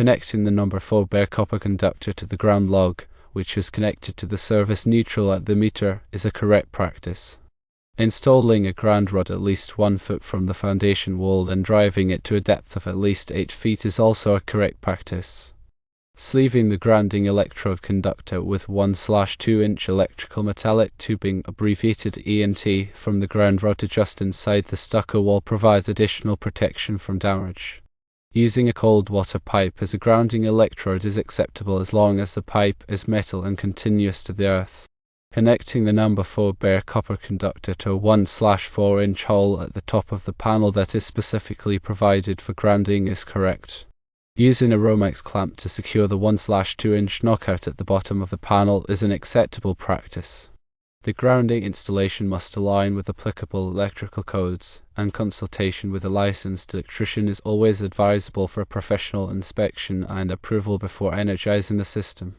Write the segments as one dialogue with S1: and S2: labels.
S1: Connecting the number 4 bare copper conductor to the ground log, which is connected to the service neutral at the meter, is a correct practice. Installing a ground rod at least 1 foot from the foundation wall and driving it to a depth of at least 8 feet is also a correct practice. Sleeving the grounding electrode conductor with 1/2-inch electrical metallic tubing, abbreviated ENT, from the ground rod to just inside the stucco wall provides additional protection from damage. Using a cold water pipe as a grounding electrode is acceptable as long as the pipe is metal and continuous to the earth. Connecting the number 4 bare copper conductor to a 1/4-inch hole at the top of the panel that is specifically provided for grounding is correct. Using a Romex clamp to secure the 1/2-inch knockout at the bottom of the panel is an acceptable practice. The grounding installation must align with applicable electrical codes, and consultation with a licensed electrician is always advisable for professional inspection and approval before energizing the system.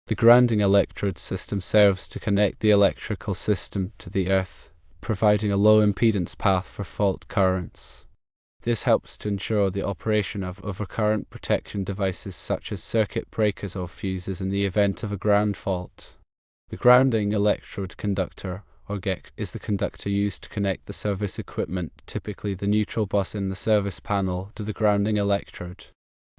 S1: The grounding electrode system serves to connect the electrical system to the earth, providing a low impedance path for fault currents. This helps to ensure the operation of overcurrent protection devices such as circuit breakers or fuses in the event of a ground fault. The grounding electrode conductor, or GEC, is the conductor used to connect the service equipment, typically the neutral bus in the service panel, to the grounding electrode.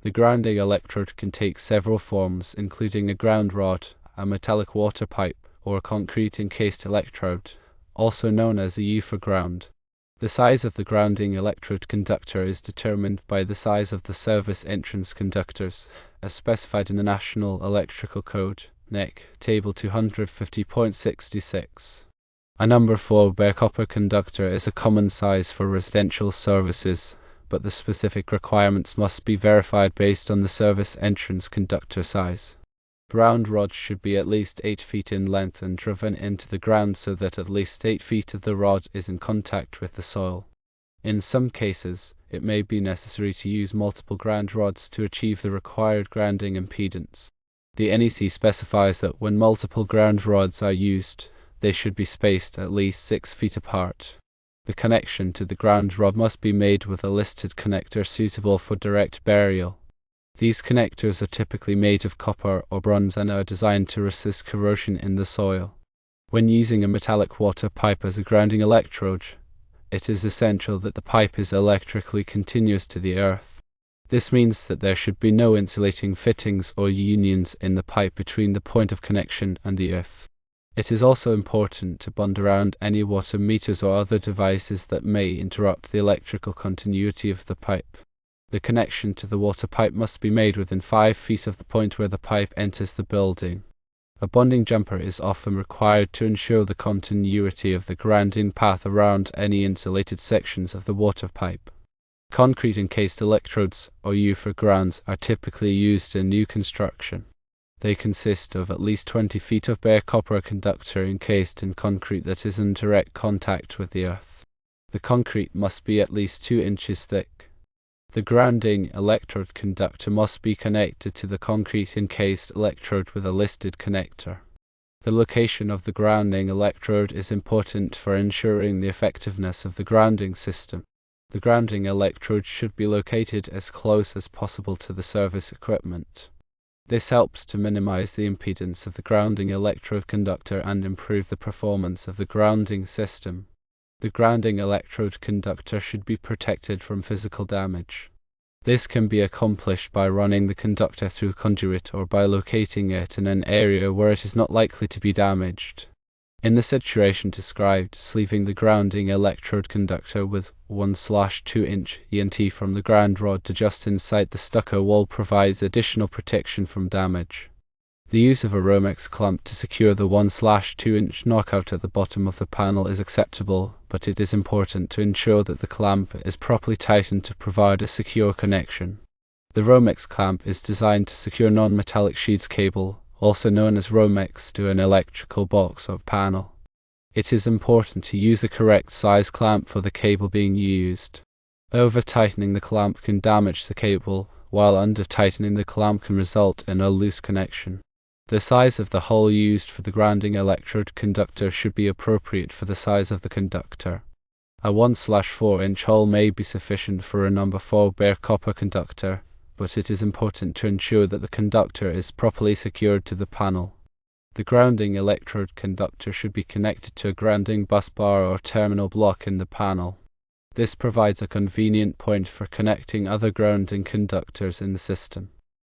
S1: The grounding electrode can take several forms, including a ground rod, a metallic water pipe, or a concrete encased electrode, also known as a U for ground. The size of the grounding electrode conductor is determined by the size of the service entrance conductors, as specified in the National Electrical Code, NEC, Table 250.66. A number 4 bare copper conductor is a common size for residential services, but the specific requirements must be verified based on the service entrance conductor size. Ground rods should be at least 8 feet in length and driven into the ground so that at least 8 feet of the rod is in contact with the soil. In some cases, it may be necessary to use multiple ground rods to achieve the required grounding impedance. The NEC specifies that when multiple ground rods are used, they should be spaced at least 6 feet apart. The connection to the ground rod must be made with a listed connector suitable for direct burial. These connectors are typically made of copper or bronze and are designed to resist corrosion in the soil. When using a metallic water pipe as a grounding electrode, it is essential that the pipe is electrically continuous to the earth. This means that there should be no insulating fittings or unions in the pipe between the point of connection and the earth. It is also important to bond around any water meters or other devices that may interrupt the electrical continuity of the pipe. The connection to the water pipe must be made within 5 feet of the point where the pipe enters the building. A bonding jumper is often required to ensure the continuity of the grounding path around any insulated sections of the water pipe. Concrete encased electrodes, or U for grounds, are typically used in new construction. They consist of at least 20 feet of bare copper conductor encased in concrete that is in direct contact with the earth. The concrete must be at least 2 inches thick. The grounding electrode conductor must be connected to the concrete encased electrode with a listed connector. The location of the grounding electrode is important for ensuring the effectiveness of the grounding system. The grounding electrode should be located as close as possible to the service equipment. This helps to minimize the impedance of the grounding electrode conductor and improve the performance of the grounding system. The grounding electrode conductor should be protected from physical damage. This can be accomplished by running the conductor through a conduit or by locating it in an area where it is not likely to be damaged. In the situation described, sleeving the grounding electrode conductor with 1/2-inch ENT from the ground rod to just inside the stucco wall provides additional protection from damage. The use of a Romex clamp to secure the 1/2-inch knockout at the bottom of the panel is acceptable, but it is important to ensure that the clamp is properly tightened to provide a secure connection. The Romex clamp is designed to secure non-metallic sheath cable, also known as Romex, to an electrical box or panel. It is important to use the correct size clamp for the cable being used. Over-tightening the clamp can damage the cable, while under-tightening the clamp can result in a loose connection. The size of the hole used for the grounding electrode conductor should be appropriate for the size of the conductor. A 1/4-inch hole may be sufficient for a number 4 bare copper conductor, but it is important to ensure that the conductor is properly secured to the panel. The grounding electrode conductor should be connected to a grounding bus bar or terminal block in the panel. This provides a convenient point for connecting other grounding conductors in the system.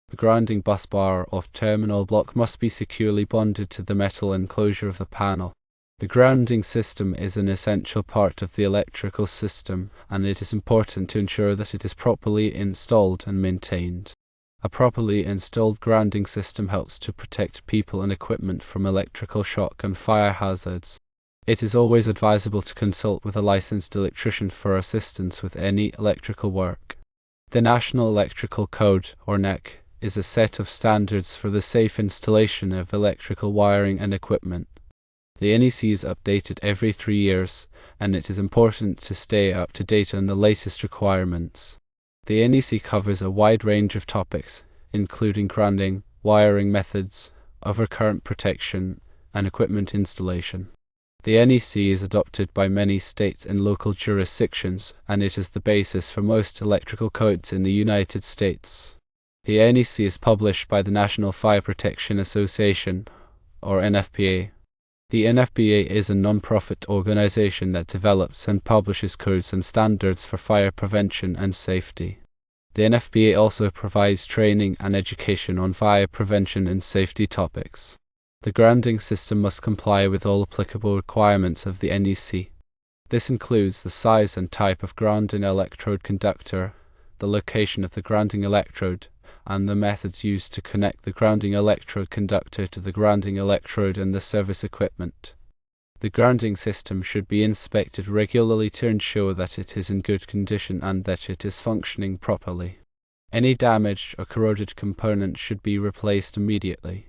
S1: The grounding bus bar or terminal block must be securely bonded to the metal enclosure of the panel. The grounding system is an essential part of the electrical system, and it is important to ensure that it is properly installed and maintained. A properly installed grounding system helps to protect people and equipment from electrical shock and fire hazards. It is always advisable to consult with a licensed electrician for assistance with any electrical work. The National Electrical Code, or NEC, is a set of standards for the safe installation of electrical wiring and equipment. The NEC is updated every 3 years, and it is important to stay up to date on the latest requirements. The NEC covers a wide range of topics, including grounding, wiring methods, overcurrent protection, and equipment installation. The NEC is adopted by many states and local jurisdictions, and it is the basis for most electrical codes in the United States. The NEC is published by the National Fire Protection Association, or NFPA. The NFPA is a non-profit organization that develops and publishes codes and standards for fire prevention and safety. The NFPA also provides training and education on fire prevention and safety topics. The grounding system must comply with all applicable requirements of the NEC. This includes the size and type of grounding electrode conductor, the location of the grounding electrode, and the methods used to connect the grounding electrode conductor to the grounding electrode and the service equipment. The grounding system should be inspected regularly to ensure that it is in good condition and that it is functioning properly. Any damaged or corroded component should be replaced immediately.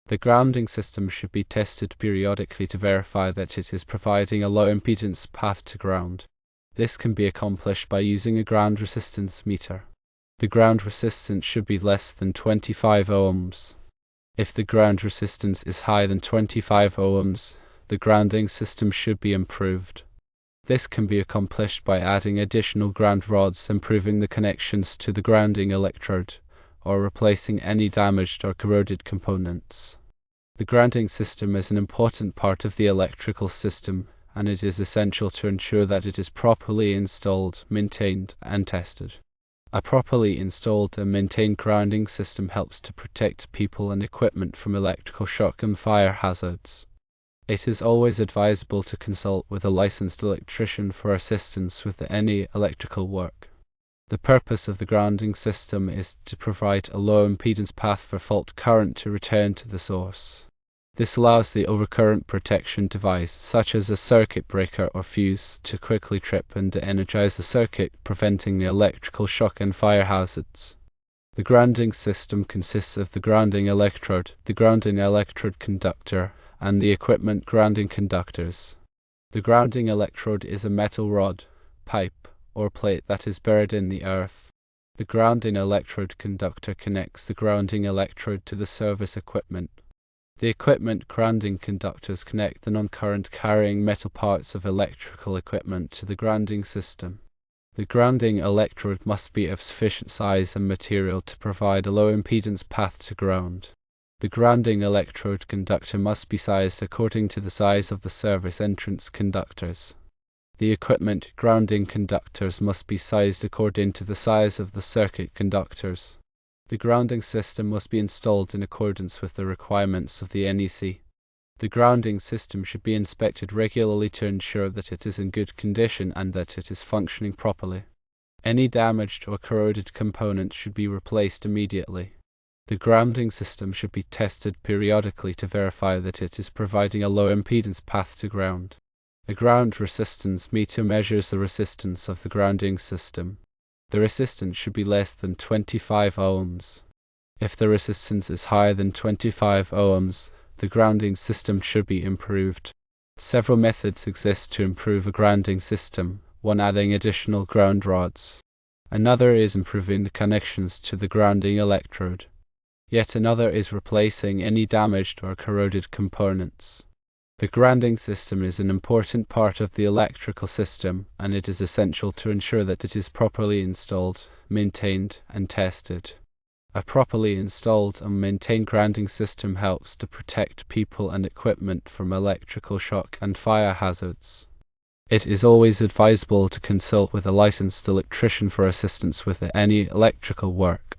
S1: The grounding system should be tested periodically to verify that it is providing a low impedance path to ground. This can be accomplished by using a ground resistance meter. The ground resistance should be less than 25 ohms. If the ground resistance is higher than 25 ohms, the grounding system should be improved. This can be accomplished by adding additional ground rods, improving the connections to the grounding electrode, or replacing any damaged or corroded components. The grounding system is an important part of the electrical system, and it is essential to ensure that it is properly installed, maintained, and tested. A properly installed and maintained grounding system helps to protect people and equipment from electrical shock and fire hazards. It is always advisable to consult with a licensed electrician for assistance with any electrical work. The purpose of the grounding system is to provide a low impedance path for fault current to return to the source. This allows the overcurrent protection device, such as a circuit breaker or fuse, to quickly trip and de-energize the circuit, preventing the electrical shock and fire hazards. The grounding system consists of the grounding electrode, the grounding electrode conductor, and the equipment grounding conductors. The grounding electrode is a metal rod, pipe, or plate that is buried in the earth. The grounding electrode conductor connects the grounding electrode to the service equipment. The equipment grounding conductors connect the non-current carrying metal parts of electrical equipment to the grounding system. The grounding electrode must be of sufficient size and material to provide a low impedance path to ground. The grounding electrode conductor must be sized according to the size of the service entrance conductors. The equipment grounding conductors must be sized according to the size of the circuit conductors. The grounding system must be installed in accordance with the requirements of the NEC. The grounding system should be inspected regularly to ensure that it is in good condition and that it is functioning properly. Any damaged or corroded component should be replaced immediately. The grounding system should be tested periodically to verify that it is providing a low impedance path to ground. A ground resistance meter measures the resistance of the grounding system. The resistance should be less than 25 ohms. If the resistance is higher than 25 ohms, the grounding system should be improved. Several methods exist to improve a grounding system, one adding additional ground rods. Another is improving the connections to the grounding electrode. Yet another is replacing any damaged or corroded components. The grounding system is an important part of the electrical system, and it is essential to ensure that it is properly installed, maintained, and tested. A properly installed and maintained grounding system helps to protect people and equipment from electrical shock and fire hazards. It is always advisable to consult with a licensed electrician for assistance with any electrical work.